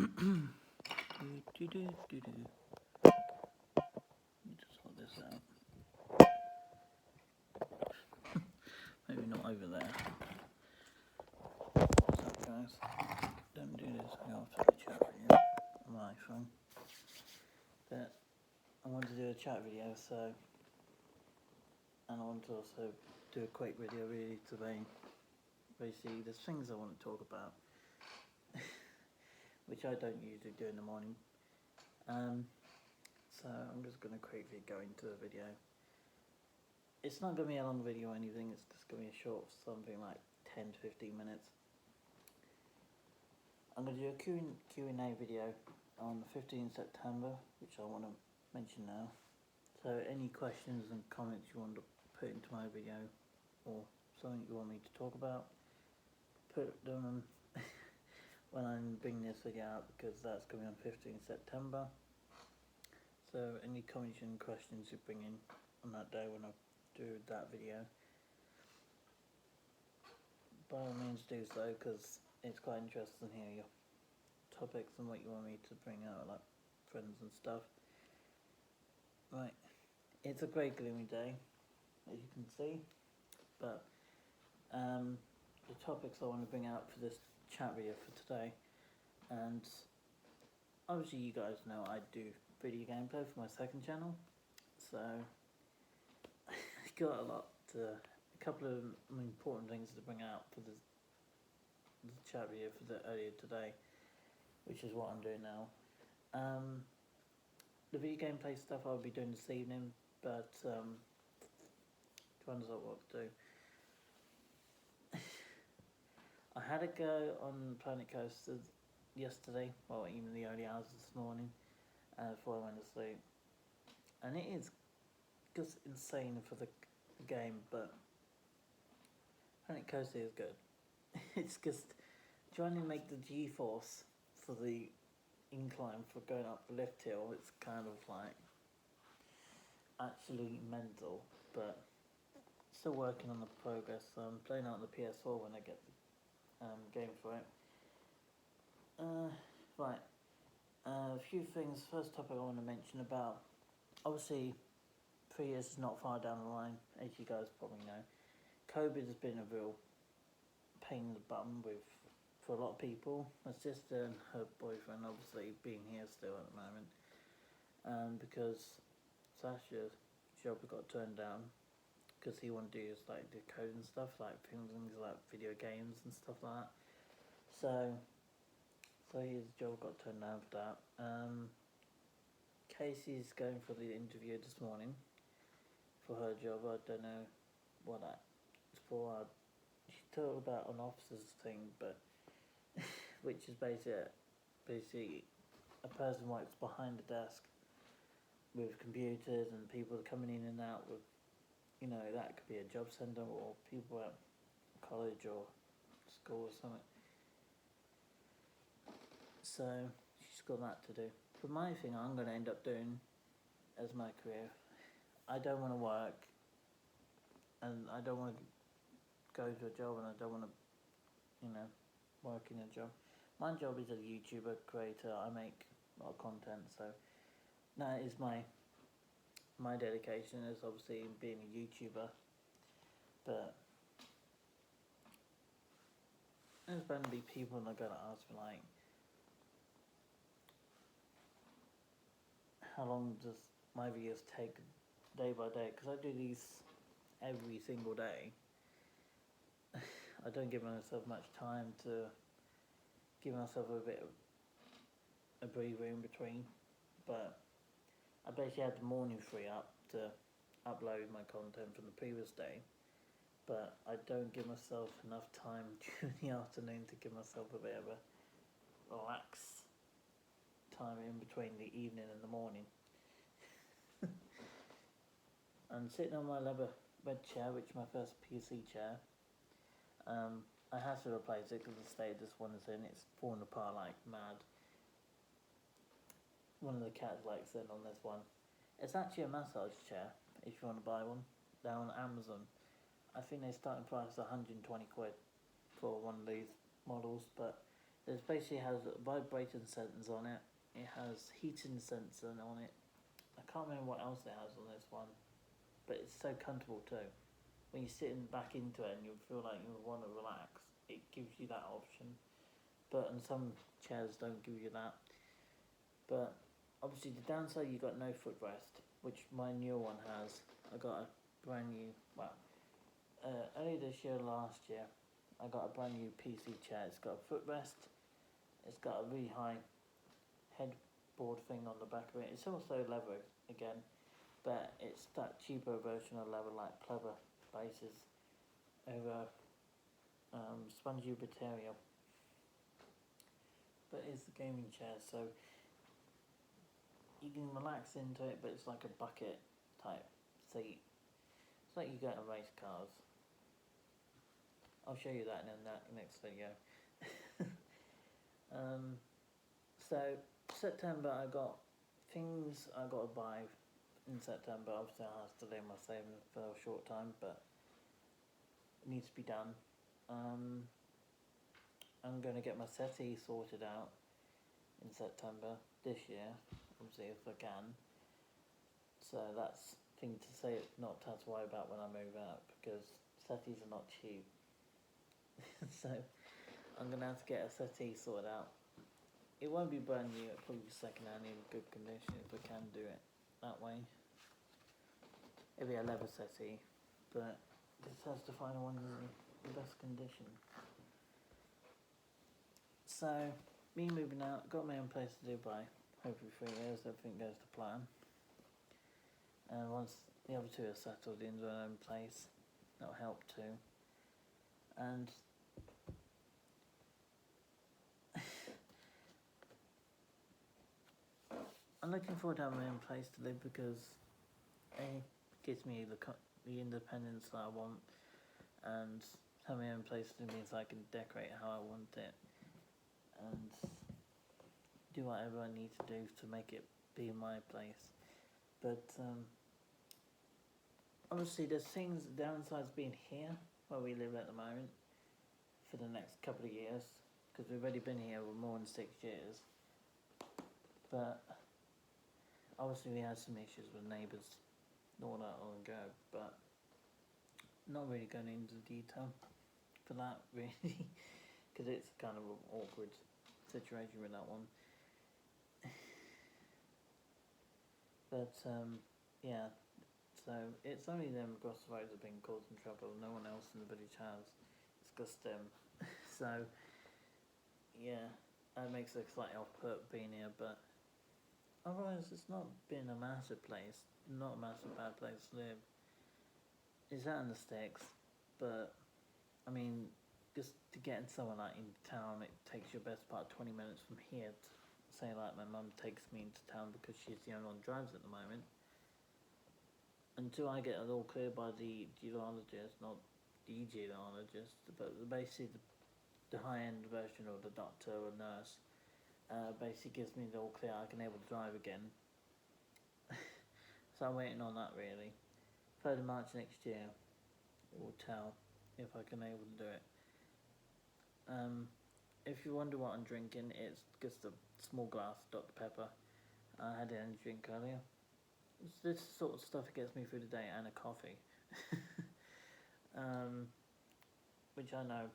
Just sort this out. Maybe not over there. What's up, guys? Don't do this. I have to have a chat video on my iPhone. But I want to do a chat video, so, and I want to also do a quick video really today. Basically, there's things I want to talk about, which I don't usually do in the morning. So I'm just going to quickly go into the video. It's not going to be a long video or anything, it's just going to be a short, something like 10 to 15 minutes. I'm going to do a Q&A video on the 15th September, which I want to mention now. So any questions and comments you want to put into my video, or something you want me to talk about, put them when I'm bringing this video out, because that's going to be on 15th September. So any comments and questions you bring in on that day when I do that video, by all means do so, because it's quite interesting to hear your topics and what you want me to bring out, like friends and stuff. Right, it's a great gloomy day, as you can see, but the topics I want to bring out for this chat video for today, and obviously you guys know I do video gameplay for my second channel, so I got a couple of important things to bring out for the chat video for the earlier today, which is what I'm doing now. The video gameplay stuff I'll be doing this evening, but trying to decide what to do. I had a go on Planet Coaster yesterday, well, even the early hours this morning, before I went to sleep, and it is just insane for the game, but Planet Coaster is good. It's just trying to make the G-force for the incline for going up the lift hill, it's kind of like actually mental, but still working on the progress. I'm playing out on the PS4 when I get the game for it. Right, a few things. First topic I want to mention about, obviously 3 years is not far down the line, as you guys probably know. COVID has been a real pain in the bum for a lot of people. My sister and her boyfriend obviously being here still at the moment, because Sasha's job got turned down because he wanted to do like the code and stuff, like things like video games and stuff like that. So his job got turned down for that. Casey's going for the interview this morning for her job. I don't know what that's for. She talked about an officer's thing, but which is basically a person works behind the desk with computers and people coming in and out with, that could be a job centre or people at college or school or something. So she's got that to do. But my thing I'm going to end up doing as my career, I don't want to work, and I don't want to go to a job, and I don't want to, work in a job. My job is as a YouTuber creator. I make a lot of content, so that is my dedication is obviously being a YouTuber. But there's bound to be people that are going to ask me, like, how long does my videos take day by day? Because I do these every single day. I don't give myself much time to give myself a bit of a breather in between, but I basically had the morning free up to upload my content from the previous day, but I don't give myself enough time during the afternoon to give myself a bit of a relaxed time in between the evening and the morning. I'm sitting on my leather bed chair, which is my first PC chair. I had to replace it because the state this one is in, it's falling apart like mad. One of the cats likes it on this one. It's actually a massage chair, if you want to buy one. They're on Amazon. I think they starting price is 120 quid for one of these models, but It basically has vibrating sensors on it. It has heating sensor on it. I can't remember what else it has on this one, but it's so comfortable too. When you're sitting back into it and you feel like you want to relax, it gives you that option. But and some chairs don't give you that. But obviously the downside, you got no footrest, which my new one has. I got a brand new, early this year, last year, I got a brand new PC chair. It's got a footrest. It's got a really high headboard thing on the back of it. It's also leather again, but it's that cheaper version of leather, like pleather bases over spongy material. But it's a gaming chair, so you can relax into it, but it's like a bucket type seat. It's like you get in race cars. I'll show you that in that next video. So September I got things I got to buy in September. Obviously I have to delay my savings for a short time, but it needs to be done. I'm going to get my settee sorted out in September this year, obviously if I can. So that's thing to say, not to have to worry about when I move out, because settees are not cheap. So I'm going to have to get a settee sorted out. It won't be brand new, it'll probably be second hand in good condition if I can do it that way. It'll be a leather settee, but just has to find one in the best condition. So, me moving out, got my own place to do by hopefully 3 years, everything goes to plan. And once the other two are settled into their own place, that'll help too. And I'm looking forward to having my own place to live because it gives me the independence that I want, and having my own place to means I can decorate how I want it and do whatever I need to do to make it be my place. But obviously there's things, downsides being here where we live at the moment for the next couple of years, because we've already been here for more than 6 years. But obviously we had some issues with neighbours not that long ago, but not really going into detail for that really, because it's kind of an awkward situation with that one. But yeah, so it's only them across the road that have been causing trouble, no one else in the village has. It's just them. So yeah, that makes it slightly off-put being here, but otherwise it's not been a massive place, not a massive bad place to live. It's out in the sticks, but I mean, just to get in somewhere like in town, it takes you best part of 20 minutes from here to, say like my mum takes me into town because she's the only one who drives at the moment. Until I get it all cleared by the geologist, not the geologist, but basically the high-end version of the doctor or nurse, basically gives me the all clear, I can able to drive again. So I'm waiting on that really. 3rd of March next year, it will tell if I can able to do it. If you wonder what I'm drinking, it's just a small glass of Dr. Pepper. I had an energy drink earlier. It's this sort of stuff that gets me through the day, and a coffee. Which I know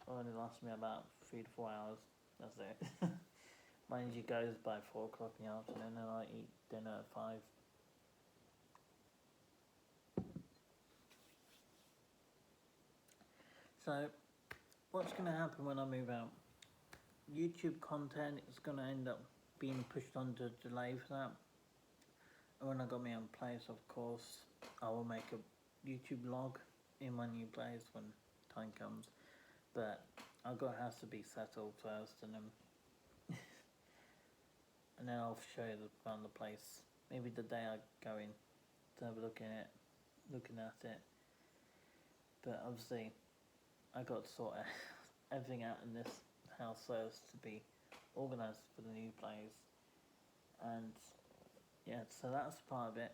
only lasts me about 3 to 4 hours. That's it. My energy goes by 4 o'clock in the afternoon, and I eat dinner at 5. So, what's going to happen when I move out? YouTube content is going to end up being pushed onto delay for that. And when I got my own place, of course, I will make a YouTube log in my new place when time comes. But I've got has to be settled first, and then I'll show you around the place. Maybe the day I go in to have a looking at it. But obviously, I got to sort everything out in this house first to be organised for the new place. And yeah, so that's part of it.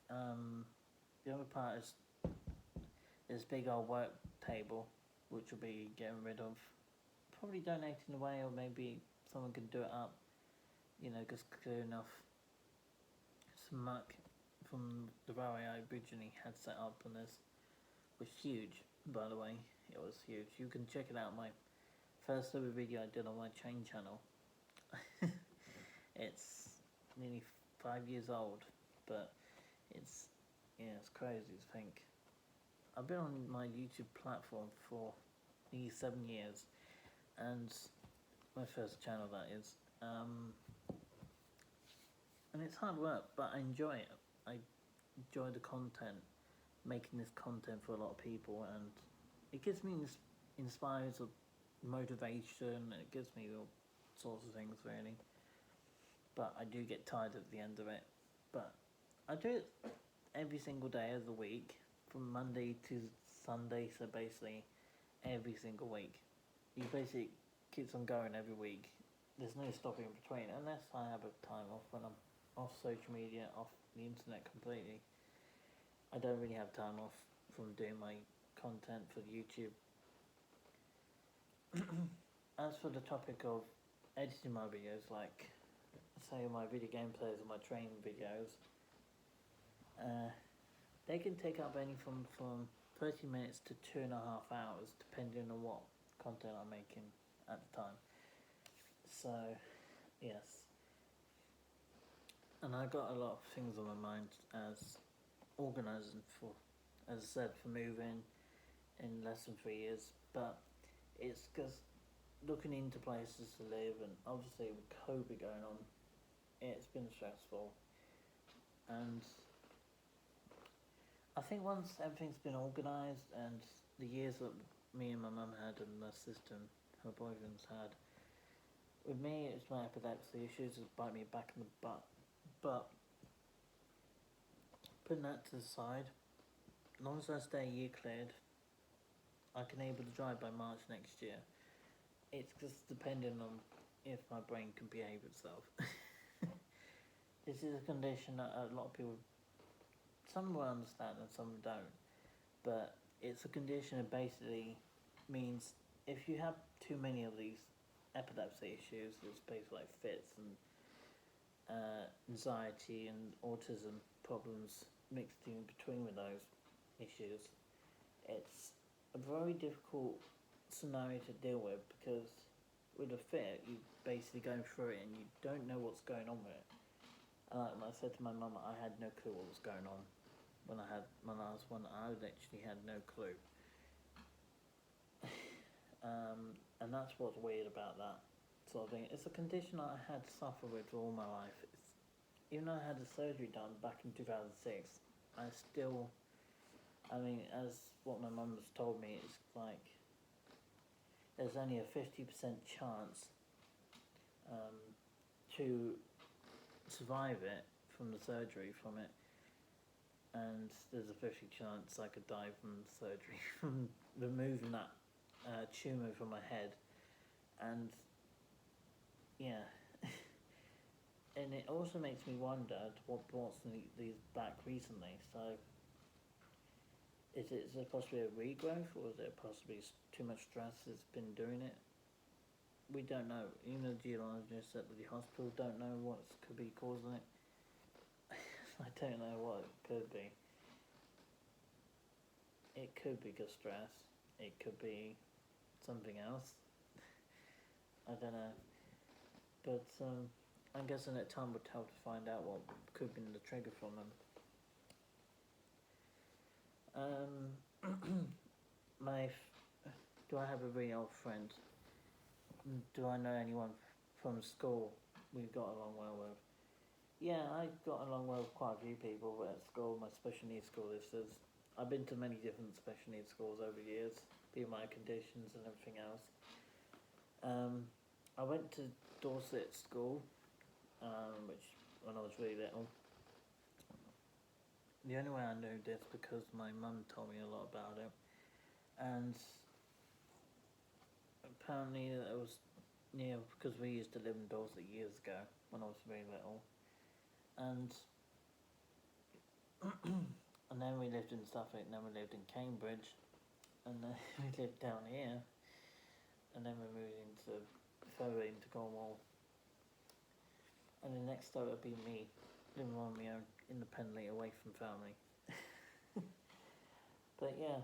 The other part is this big old work table, which will be getting rid of probably donating away, or maybe someone can do it up. You know, because clear enough, some muck from the railway I originally had set up on this was huge. By the way, it was huge. You can check it out. My first ever video I did on my chain channel. It's nearly 5 years old, but it's it's crazy to think. I've been on my YouTube platform for nearly 7 years, and my first channel that is. And it's hard work, but I enjoy it. I enjoy the content, making this content for a lot of people, and it gives me inspires of motivation. It gives me all sorts of things really. But I do get tired at the end of it. But I do it every single day of the week, from Monday to Sunday. So basically, every single week, you basically keeps on going every week. There's no stopping in between, unless I have a time off when I'm off social media, off the internet completely. I don't really have time off from doing my content for YouTube. As for the topic of editing my videos, like say my video gameplays or my training videos, they can take up anything from 30 minutes to 2.5 hours, depending on what content I'm making at the time. So, yes. And I got a lot of things on my mind as organising for, as I said, for moving in less than 3 years. But it's because looking into places to live, and obviously with COVID going on, it's been stressful. And I think once everything's been organised, and the years that me and my mum had and my sister and her boyfriend's had, with me it's my epilepsy issues that bite me back in the butt. But putting that to the side, as long as I stay a year cleared, I can able to drive by March next year. It's just depending on if my brain can behave itself. This is a condition that a lot of people, some will understand and some don't, but it's a condition that basically means if you have too many of these epilepsy issues, it's basically like fits and anxiety and autism problems mixed in between with those issues, it's a very difficult scenario to deal with, because with a fit you basically going through it and you don't know what's going on with it. And like I said to my mum, I had no clue what was going on when I had my last one. I literally had no clue. And that's what's weird about that sort of thing. It's a condition I had to suffer with all my life. Even though I had the surgery done back in 2006, I still, I mean, as what my mum has told me, it's like there's only a 50% chance to survive it from the surgery from it, and there's a 50% chance I could die from the surgery from removing that tumour from my head. And yeah. And it also makes me wonder what brought these back recently. So is it possibly a regrowth, or is it possibly too much stress that's been doing it? We don't know. Even the geologists at the hospital don't know what could be causing it. I don't know what it could be. It could be just stress. It could be something else. I don't know. But I'm guessing that time will tell to find out what could have been the trigger from them. Do I have a really old friend? Do I know anyone from school we've got along well with? Yeah, I got along well with quite a few people at school, my special needs school. I've been to many different special needs schools over the years, being my conditions and everything else. I went to Dorset School, which when I was really little. The only way I knew this because my mum told me a lot about it, and apparently it was near, because we used to live in Dorset years ago when I was really little, and and then we lived in Suffolk, and then we lived in Cambridge, and then we lived down here. and then we're moving to further into Cornwall. And the next step would be me living on my own independently away from family. But yeah,